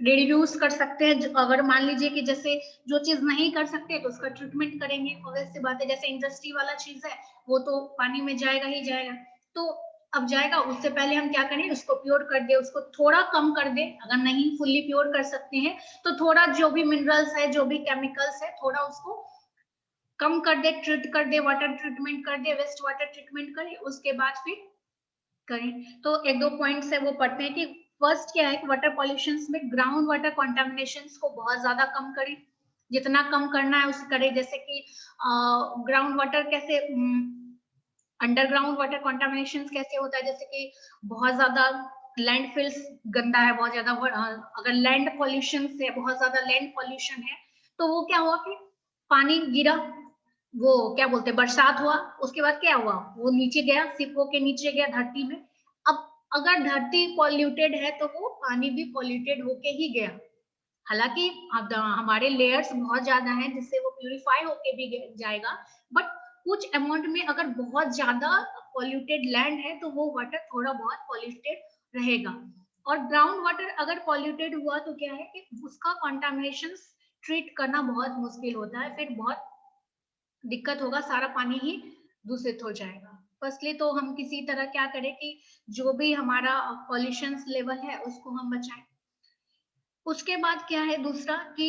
Speaker 1: रिड्यूस कर सकते हैं। अगर मान लीजिए कि जैसे जो चीज नहीं कर सकते तो उसका ट्रीटमेंट करेंगे, ऑब्वियस सी बात है। जैसे इंडस्ट्री वाला चीज है वो तो पानी में जाएगा ही जाएगा, तो अब जाएगा, उससे पहले हम क्या करें, उसको प्योर कर दे, उसको थोड़ा कम कर दे। अगर नहीं फुल्ली प्योर कर सकते हैं तो थोड़ा जो भी मिनरल्स है, जो भी केमिकल्स है, थोड़ा उसको कम कर दे, ट्रीट कर दे, वाटर ट्रीटमेंट कर दे, वेस्ट वाटर ट्रीटमेंट करे, उसके बाद फिर करें। तो एक दो पॉइंट्स है वो पढ़ते हैं कि फर्स्ट क्या है कि वाटर पॉल्यूशन में ग्राउंड वाटर कॉन्टामिनेशन को बहुत ज्यादा कम करें, जितना कम करना है उसे करें। जैसे कि ग्राउंड वाटर कैसे, अंडरग्राउंड वाटर कॉन्टामिनेशन कैसे होता है, जैसे कि बहुत ज्यादा लैंडफिल्स गंदा है, बहुत ज्यादा अगर लैंड पॉल्यूशन से, बहुत ज्यादा लैंड पॉल्यूशन है तो वो क्या हुआ कि पानी गिरा, वो क्या बोलते हैं बरसात हुआ, उसके बाद क्या हुआ, वो नीचे गया, सिप होके नीचे गया धरती में। अब अगर धरती पॉल्यूटेड है तो वो पानी भी पॉल्यूटेड होके ही गया। हालांकि हमारे लेयर्स बहुत ज्यादा हैं जिससे वो प्यूरिफाई होके भी जाएगा, बट कुछ अमाउंट में अगर बहुत ज्यादा पॉल्यूटेड लैंड है तो वो वाटर थोड़ा बहुत पॉल्यूटेड रहेगा। और ग्राउंड वाटर अगर पॉल्यूटेड हुआ तो क्या है कि उसका कंटामिनेशन ट्रीट करना बहुत मुश्किल होता है, फिर बहुत दिक्कत होगा, सारा पानी ही दूषित हो जाएगा। फर्स्टली तो हम किसी तरह क्या करें कि जो भी हमारा पॉल्यूशन लेवल है उसको हम बचाएं। उसके बाद क्या है दूसरा कि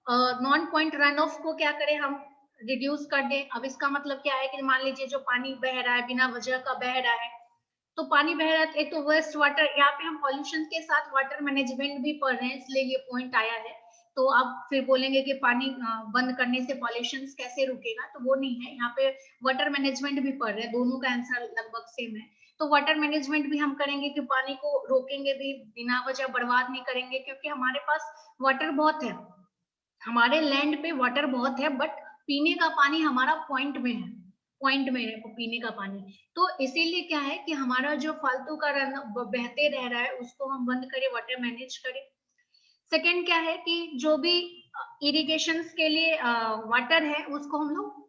Speaker 1: नॉन पॉइंट रन ऑफ को क्या करें, हम रिड्यूस कर दें। अब इसका मतलब क्या है कि मान लीजिए जो पानी बह रहा है बिना वजह का बह रहा है, तो पानी बह रहा है, एक तो वेस्ट वाटर, यहाँ पे हम पॉल्यूशन के साथ वाटर मैनेजमेंट भी पढ़ रहे हैं इसलिए ये पॉइंट आया है। तो आप फिर बोलेंगे कि पानी बंद करने से पॉल्यूशन कैसे रुकेगा, तो वो नहीं है, यहाँ पे वाटर मैनेजमेंट भी पढ़ रहे हैं, दोनों का आंसर लगभग सेम है। तो वाटर मैनेजमेंट भी हम करेंगे कि पानी को रोकेंगे भी, बिना वजह बर्बाद नहीं करेंगे, क्योंकि हमारे पास वाटर बहुत है, हमारे लैंड पे वाटर बहुत है, बट पीने का पानी हमारा पॉइंट में है, पॉइंट में है पीने का पानी। तो इसीलिए क्या है कि हमारा जो फालतू का रन बहते रह रहा है उसको हम बंद करें, वाटर मैनेज करें। सेकेंड क्या है कि जो भी इरिगेशन के लिए वाटर है उसको हम लोग,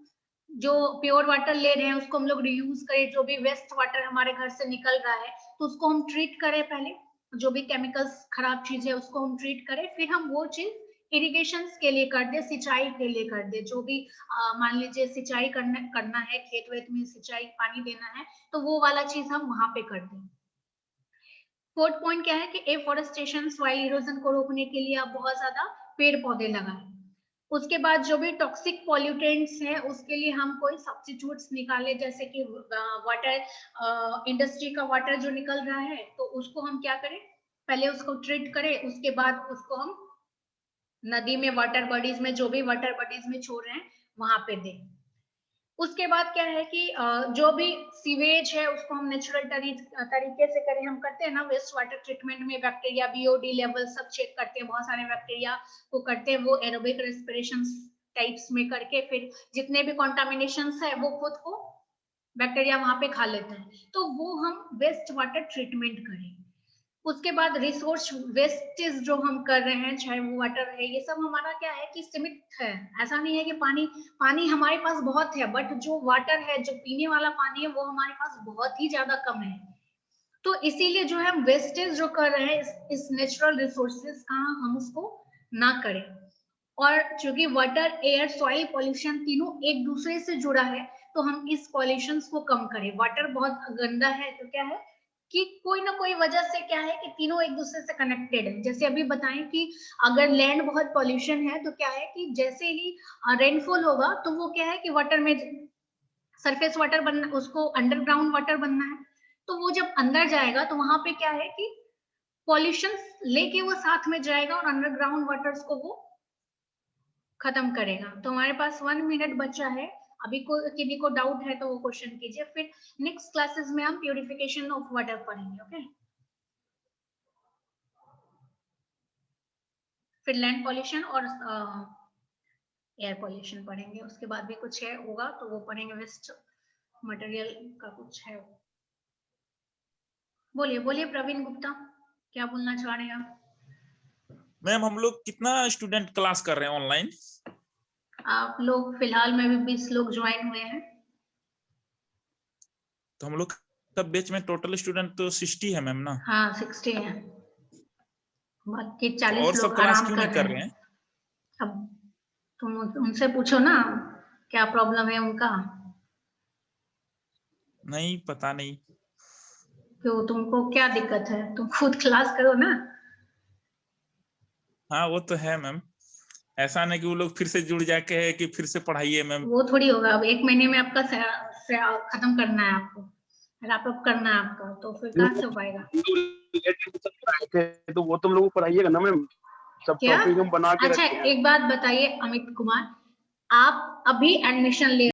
Speaker 1: जो प्योर वाटर ले रहे हैं उसको हम लोग रीयूज करें। जो भी वेस्ट वाटर हमारे घर से निकल रहा है तो उसको हम ट्रीट करें, पहले जो भी केमिकल्स खराब चीज है उसको हम ट्रीट करें, फिर हम वो चीज इरिगेशन के लिए कर दे, सिंचाई के लिए कर दे। जो भी मान लीजिए सिंचाई करना है, खेत वेत में सिंचाई पानी देना है तो वो वाला चीज हम वहां पे कर दें। फोर्थ पॉइंट क्या है कि एफॉरेस्टेशन, सॉइल इरोजन को रोकने के लिए आप बहुत ज्यादा पेड़ पौधे लगाएं। उसके बाद जो भी टॉक्सिक पॉल्यूटेंट्स हैं उसके लिए हम कोई सब्स्टिट्यूट्स निकाले, जैसे कि वाटर, इंडस्ट्री का वाटर जो निकल रहा है तो उसको हम क्या करें, पहले उसको ट्रीट करें, उसके बाद उसको हम नदी में, वाटर बॉडीज में, जो भी वाटर बॉडीज में छोड़ रहे हैं वहां पे दें। उसके बाद क्या है कि जो भी सीवेज है उसको हम नेचुरल तरीके से करें। हम करते हैं ना वेस्ट वाटर ट्रीटमेंट में, बैक्टीरिया बीओडी लेवल सब चेक करते हैं, बहुत सारे बैक्टीरिया को करते हैं, वो एरोबिक रेस्पिरेशन टाइप्स में करके फिर जितने भी कॉन्टामिनेशन है वो खुद को बैक्टीरिया वहां पे खा लेते हैं, तो वो हम वेस्ट वाटर ट्रीटमेंट करें। उसके बाद रिसोर्स वेस्टेज जो हम कर रहे हैं, चाहे वो वाटर है, ये सब हमारा क्या है कि सीमित है। ऐसा नहीं है कि पानी हमारे पास बहुत है, बट जो वाटर है, जो पीने वाला पानी है, वो हमारे पास बहुत ही ज्यादा कम है। तो इसीलिए जो है हम वेस्टेज जो कर रहे हैं इस नेचुरल रिसोर्सेज का, हम उसको ना करें। और चूंकि वाटर, एयर, सॉइल पॉल्यूशन तीनों एक दूसरे से जुड़ा है तो हम इस पॉल्यूशन को कम करें। वाटर बहुत गंदा है तो क्या है, कि कोई ना कोई वजह से क्या है कि तीनों एक दूसरे से कनेक्टेड है। जैसे अभी बताएं कि अगर लैंड बहुत पॉल्यूशन है तो क्या है कि जैसे ही रेनफॉल होगा तो वो क्या है कि वाटर में सरफेस वाटर बनना, उसको अंडरग्राउंड वाटर बनना है, तो वो जब अंदर जाएगा तो वहां पे क्या है कि पॉल्यूशन लेके वो साथ में जाएगा और अंडरग्राउंड वाटर्स को वो खत्म करेगा। तो हमारे पास 1 मिनट बचा है, अभी को किसी को डाउट है तो वो क्वेश्चन कीजिए, फिर नेक्स्ट क्लासेस में हम प्यूरिफिकेशन ऑफ वाटर पढ़ेंगे। ओके, फिर लैंड पॉल्यूशन और एयर पॉल्यूशन पढ़ेंगे, उसके बाद भी कुछ है होगा तो वो पढ़ेंगे, वेस्ट मटेरियल का कुछ है। बोलिए बोलिए प्रवीण गुप्ता, क्या बोलना चाह रहे हैं आप?
Speaker 4: मैम हम लोग कितना स्टूडेंट क्लास कर रहे हैं ऑनलाइन?
Speaker 1: आप लोग फिलहाल में भी 20 लोग ज्वाइन हुए हैं।
Speaker 4: तो हम लोग का बैच में टोटल स्टूडेंट तो 60 है मैम ना?
Speaker 1: हाँ 60 है, बाकी
Speaker 4: तो
Speaker 1: 40
Speaker 4: और सब
Speaker 1: लोग
Speaker 4: क्लास
Speaker 1: आराम
Speaker 4: क्यों
Speaker 1: कर
Speaker 4: नहीं कर
Speaker 1: रहे
Speaker 4: रहे
Speaker 1: हैं।
Speaker 4: हैं?
Speaker 1: अब तुम उनसे पूछो ना क्या प्रॉब्लम है उनका।
Speaker 4: नहीं पता नहीं।
Speaker 1: क्यों, तुमको क्या दिक्कत है? तुम खुद क्लास करो ना।
Speaker 4: हाँ वो तो है मैम, ऐसा नहीं कि वो लोग फिर से जुड़ जाके है कि फिर से पढ़ाइए मैम।
Speaker 1: वो थोड़ी होगा, अब 1 महीने में आपका खत्म करना है, आपको रैप अप करना है आपका, तो फिर कहाँ से हो पाएगा?
Speaker 3: तो वो तुम लोग को पढ़ाइएगा ना मैम, सब
Speaker 1: क्या?
Speaker 3: टॉपिक हम बना के
Speaker 1: अच्छा
Speaker 3: रखे हैं।
Speaker 1: एक बात बताइए अमित कुमार, आप अभी एडमिशन ले